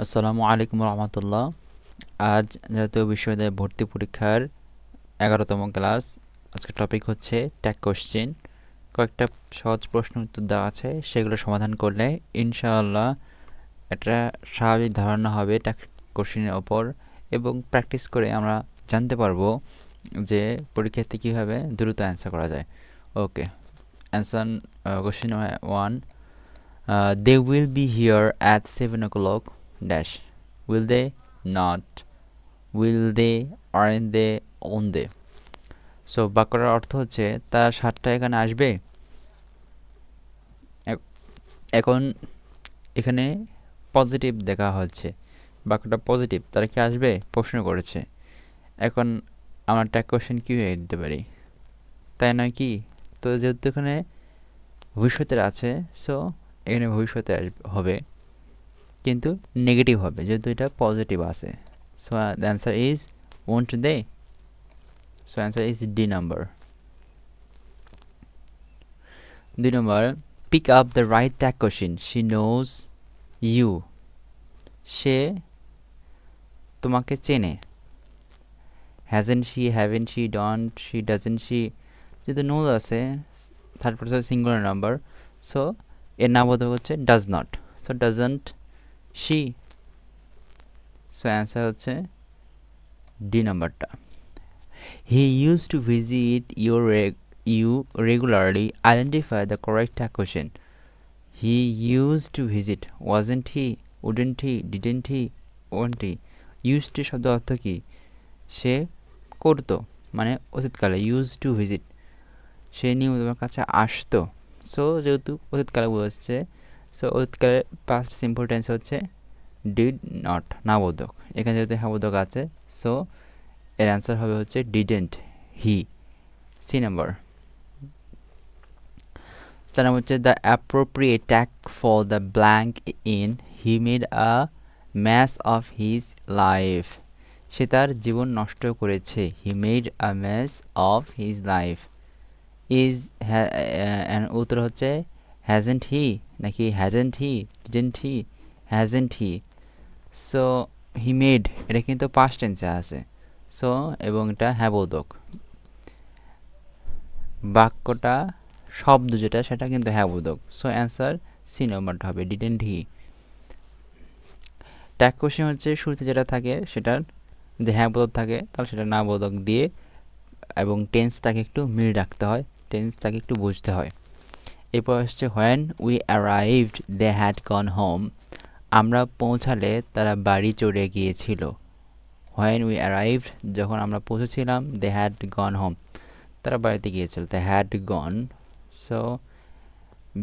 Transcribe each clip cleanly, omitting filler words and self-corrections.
আসসালামু আলাইকুম রহমতুল্লাহ। আজ জাতীয় বিশ্ববিদ্যালয় ভর্তি পরীক্ষার 11তম ক্লাস। আজকের টপিক হচ্ছে ট্যাগ কোশ্চেন। কয়েকটা সহজ প্রশ্ন উত্তর দেওয়া আছে, সেগুলো সমাধান করলে ইনশাআল্লাহ একটা স্বাভাবিক ধারণা হবে ট্যাগ কোশ্চেনের ওপর, এবং প্র্যাকটিস করে আমরা জানতে পারবো যে পরীক্ষাতে কীভাবে দ্রুত অ্যান্সার করা যায়। ওকে, answer question 1, they will be here at 7 o'clock dash. Will they? Not. Will they? Aren't they? On they? So বাক্যটার অর্থ হচ্ছে তারা 7টায় এখানে আসবে। এখন এখানে পজিটিভ দেখা হচ্ছে, বাক্যটা পজিটিভ, তারা কি আসবে প্রশ্ন করেছে। এখন আমরা ট্যাগ কোশ্চেন কীভাবে দিতে পারি, তাই নয় কি? তো যেহেতু এখানে ভবিষ্যতের আছে, সো এখানে ভবিষ্যতে হবে, কিন্তু নেগেটিভ হবে যেহেতু এটা পজিটিভ আছে। So the answer is won't they. So answer is D number. 2 number, pick up the right tag question, she knows you. সে তোমাকে চেনে। Hasn't she, haven't she, don't she, doesn't she, যেহেতু knows আছে, third person singular number, so এর নামবোধক হচ্ছে does not. So doesn't she. So answer হচ্ছে D নাম্বারটা। He use to visit you regularly. Identify the correct tag question. He used to visit. Wasn't he? Wouldn't he? Didn't he? Won't he? Used to শব্দ অর্থ কি? সে করতো, মানে অতীতকালে। Use to visit, সে নিয়মিত তোমার কাছে আসতো। সো যেহেতু অতীতকালে বোঝাচ্ছে, সো অতীতকালে পাস্ট সিম্পল টেন্স হচ্ছে ডিড নট, নাবোধক। এখানে যেহেতু হ্যাবোধক আছে, সো এর অ্যান্সার হবে হচ্ছে didn't he, C number. 4 number হচ্ছে the appropriate tag for the blank in he made a mess of his life. সে তার জীবন নষ্ট করেছে। He made a mess of his life is, উত্তর হচ্ছে হ্যাজেন্ট হি নাকি hasn't he, didn't he, hasn't he. So he made, এটা কিন্তু পাস্ট টেন্সে আছে। সো এবং এটা হ্যাবোধক। বাক্যটা শব্দ যেটা সেটা কিন্তু হ্যাবোধক। সো অ্যান্সার সি নম্বরটা হবে ডিডেন্ট হি। ট্যাগ কোশ্চেন হচ্ছে শুরুতে যেটা থাকে সেটার যে হ্যাবোধক থাকে তাহলে সেটা না বোধক দিয়ে, এবং টেন্সটাকে একটু মিল রাখতে হয়, টেন্সটাকে একটু বুঝতে হয়। এরপর হচ্ছে when we arrived they had gone home. আমরা পৌঁছালে তারা বাড়ি চলে গিয়েছিল। হোয়েন উই অ্যারাইভড, যখন আমরা পৌঁছেছিলাম, দে হ্যাড গন হোম, তারা বাড়িতে গিয়েছিল, they had gone. So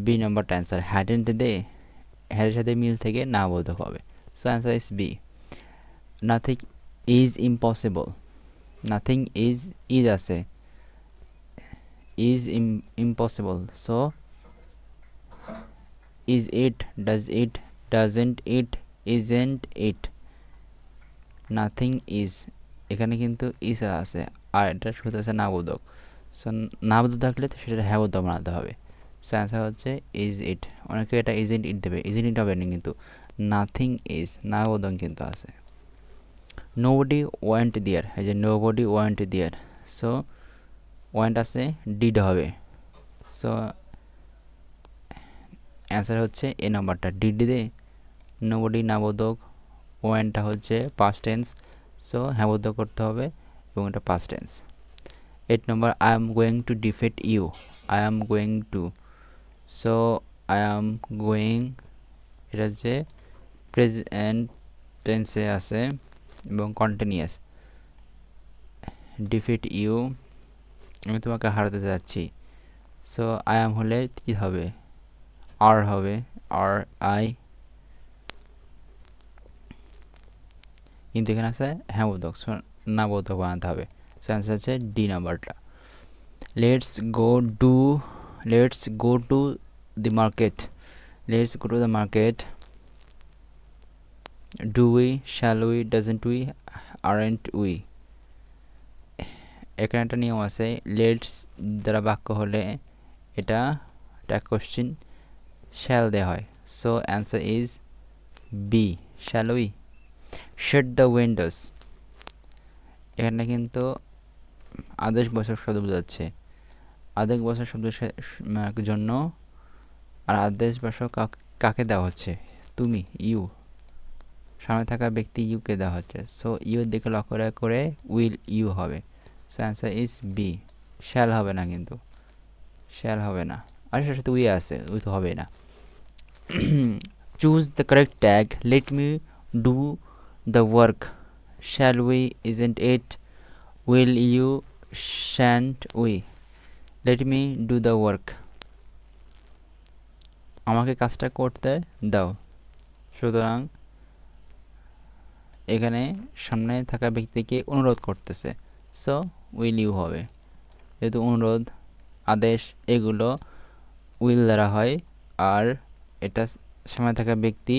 B নম্বরটা অ্যান্সার। হ্যাডেন্ট দে, হ্যাডের সাথে মিল থেকে না বোধক হবে। So answer is B. Nothing is impossible, nothing is আছে, is impossible. So is it, does it, doesn't it, isn't it, nothing is, এখানে কিন্তু ইজ আছে, আর এটা শুধু আছে নাবোধক। সো নাবোধক থাকলে সেটা হ্যাবোধক বানাতে হবে। সো অ্যান্সার হচ্ছে ইজ ইট। অনেকে এটা ইজেন্ট ইট দেবে, ইজেন্ট ইট হবে না, কিন্তু নাথিং ইজ নাবোধক কিন্তু আছে। নোবডি ওয়েন্ট দেয়ার, এই যে nobody went there, so went আছে, ডিড হবে। সো অ্যান্সার হচ্ছে এ নাম্বারটা, ডিড দে। নোবডি নাবোধক, ওয়েন্টটা হচ্ছে পাস্ট টেন্স, সো হ্যাবোধক করতে হবে এবং এটা পাস্ট টেন্স। 8 নম্বর, I am going to defeat you. I am going to, so I am going, এটা হচ্ছে প্রেজেন্ট টেন্সে আছে এবং কন্টিনিউয়াস। ডিফিট ইউ, আমি তোমাকে হারাতে যাচ্ছি। সো আই এম হলে কী হবে, আর হবে, আর আই, কিন্তু এখানে আছে হ্যাবোধক, সো না বোধক বানাতে হবে। সো অ্যান্সার হচ্ছে ডি নাম্বারটা। Let's go to, let's go to the market, let's go to the market. Do we, shall we, doesn't we, aren't we. এখানে একটা নিয়ম আছে, লেটস দ্বারা বাক্য হলে এটা ট্যাগ কোশ্চেন শ্যাল দেওয়া হয়। So answer is B. Shall we shut the windows, এখানে কিন্তু আদেশ বচক শব্দ বোঝাচ্ছে। আদেশ বচক শব্দের জন্য আর আদেশ বচক কাকে দেওয়া হচ্ছে? তুমি, ইউ, সামনে থাকা ব্যক্তি ইউকে দেওয়া হচ্ছে। সো ইউ দিকে লক্ষ্য করে উইল ইউ হবে। So answer is B. Shall হবে না, কিন্তু শ্যাল হবে না, আর সেটার সাথে উই আছে, উই তো হবে না। Choose the correct tag. Let me do the work. Shall we, isn't it, will you, shan't we. Let me do the work, আমাকে কাজটা করতে দাও। সুতরাং এখানে সামনে থাকা ব্যক্তিকে অনুরোধ করতেছে, সো উইল ইউ হবে। যেহেতু অনুরোধ, আদেশ এগুলো উইল দ্বারা হয়, আর এটা সামনে থাকা ব্যক্তি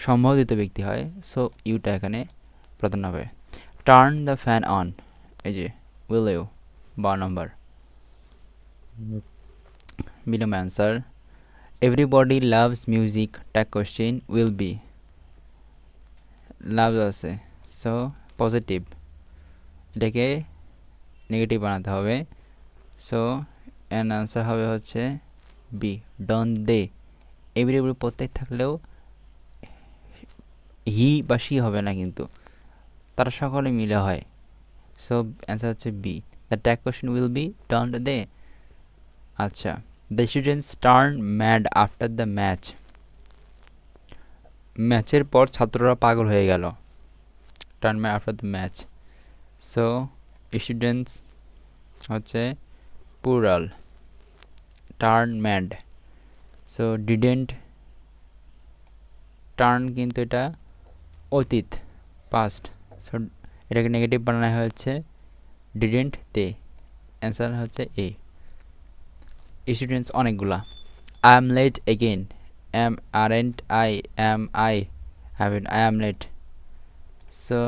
সম্বোধিত ব্যক্তি হয়, সো ইউটা এখানে প্রাধান্য হবে। টার্ন দ্য ফ্যান অন, এই যে উইল ইউ, 12 নম্বর। B number answer. Everybody loves music, tag question will be. Loves আছে, সো পজিটিভ, এটাকে নেগেটিভ বানাতে হবে। সো এর আনসার হবে হচ্ছে বি, ডন দে। এভরিবডি প্রত্যেক থাকলেও হি বা শি হবে না, কিন্তু তারা সকলে মিলে হয়। সো অ্যান্সার হচ্ছে B, the tag question will be don't they. আচ্ছা, the students turn mad after the match. ম্যাচের পর ছাত্ররা পাগল হয়ে গেল। Turn mad after the match, so students হচ্ছে plural, turn mad. So didn't turn, কিন্তু এটা অতীত, পাস্ট। সো এটাকে নেগেটিভ বানানো হয়েছে ডিডেন্ট দে। অ্যান্সার হচ্ছে এ। স্টুডেন্টস অনেকগুলা। I am late again, am aren't I, am I haven't, I am late. So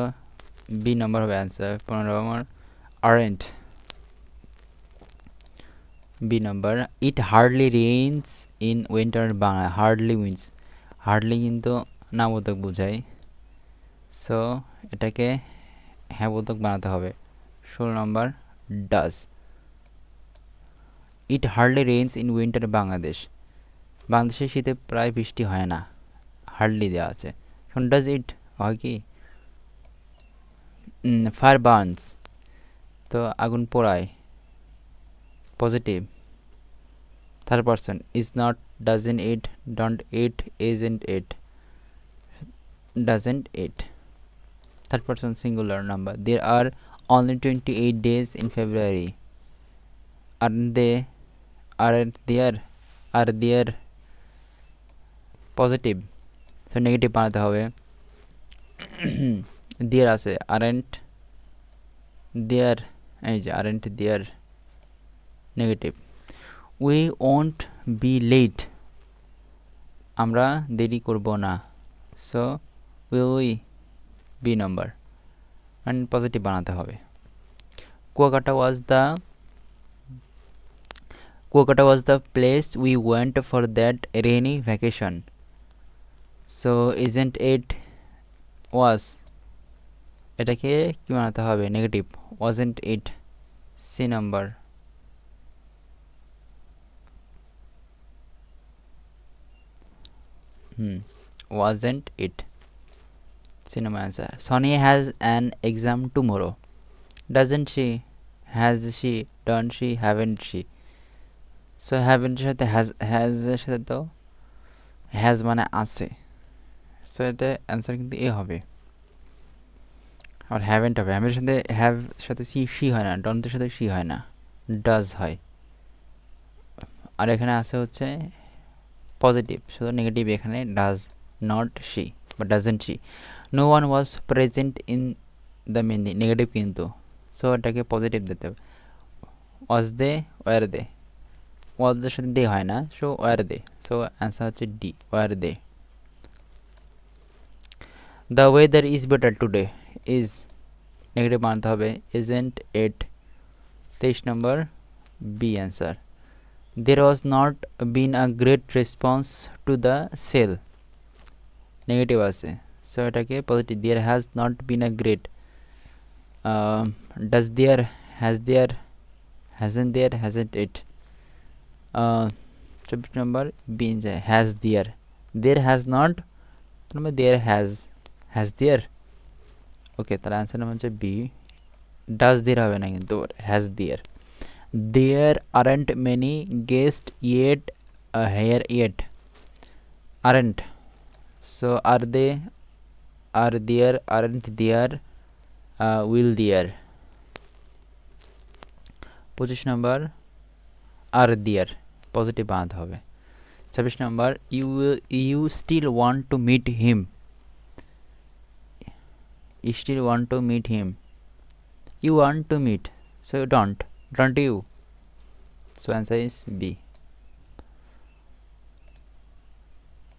B number হবে answer. 15 number aren't, B number. It hardly rains in winter Bangla. Hardly wins, hardly কিন্তু নাবোধক বোঝায়, so এটাকে হ্যাঁ বোধক বানাতে হবে। 16 number does. It hardly rains in winter Bangladesh. বাংলাদেশে শীতে প্রায় বৃষ্টি হয় না, হার্ডলি দেওয়া আছে। এখন ডাজ ইট হয় কি? ফায়ার বার্নস, তো আগুন পোড়ায়, positive, third person. Is not, doesn't it, don't it, isn't it, doesn't it. Third person singular number. There are only 28 days in February. Aren't they? Aren't there? Are there? Positive, so negative বানাতে হবে। There আছে, aren't there, এই যে aren't there, negative. We won't be late, আমরা দেরি করব না, so will we, B number, and positive বানাতে হবে। Kuakata was the place we went for that rainy vacation. So isn't it was, এটাকে কি বানাতে হবে? Negative, wasn't it, C number. Wasn't it, C number answer. Soni has an exam tomorrow. Doesn't she, has she, don't she, haven't she. So হ্যাভেন্টের সাথে হ্যাজের সাথে তো has মানে আছে, সো এটা অ্যান্সার কিন্তু এ হবে। আর হ্যাভেন্ট হবে, হ্যাভের সাথে হ্যাভ সাথে সি হয় না, ডন্টের সাথে সি হয় না, ডাজ হয়। আর এখানে আছে হচ্ছে পজিটিভ, শুধু নেগেটিভ এখানে ডাজ নট শি বা doesn't she. No one was present in the mehndi, negative কিন্তু, সো এটাকে পজিটিভ দিতে হবে। ওয়াজ দে, ওয়ার দে, ওয়াজের সাথে দে হয় না, so were they, so answer হচ্ছে D, were they. The weather is better today, is negative মানতে হবে, isn't it, 23 number B answer. There was not been a great response to the sale. Negative আছে, so এটাকে positive. There has not been a great, does there, has there, hasn't there, hasn't it. 24 number been যায় has there, there has not, there has there. Okay, তাহলে answer number হচ্ছে B, does there হবে না কিন্তু, has there. There aren't many guest yet here yet, aren't, so are they, are there, aren't there, will there. 25 number are there, positive বানাতে হবে। 26 number you still want to meet him, you still want to meet him, you want to meet, so you don't you, so answer is B.